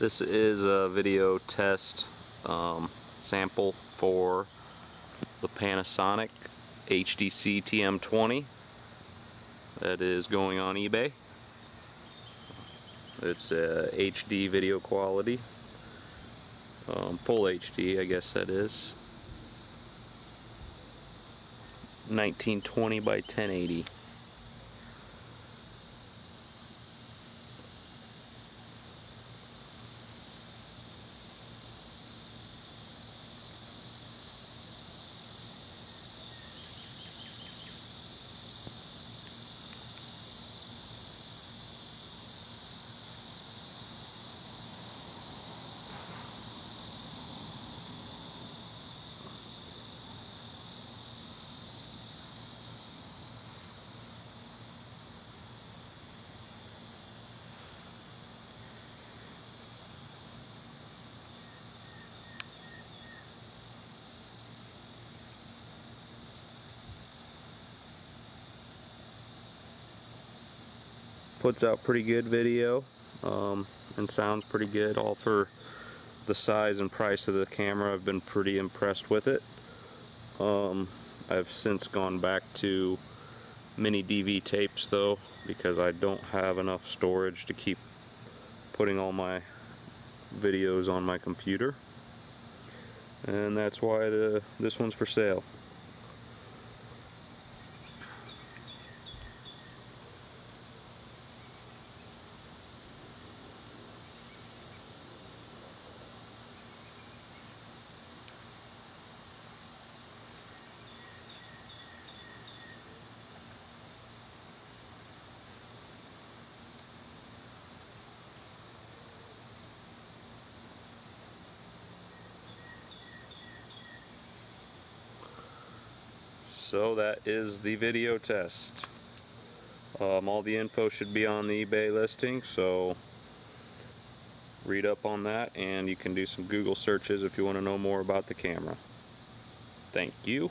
This is a video test sample for the Panasonic HDC-TM20 that is going on eBay. It's HD video quality, full HD I guess that is, 1920 by 1080. Puts out pretty good video and sounds pretty good, all for the size and price of the camera. I've been pretty impressed with it. I've since gone back to mini DV tapes though, because I don't have enough storage to keep putting all my videos on my computer, and that's why this one's for sale. So that is the video test. All the info should be on the eBay listing, so read up on that, and you can do some Google searches if you want to know more about the camera. Thank you.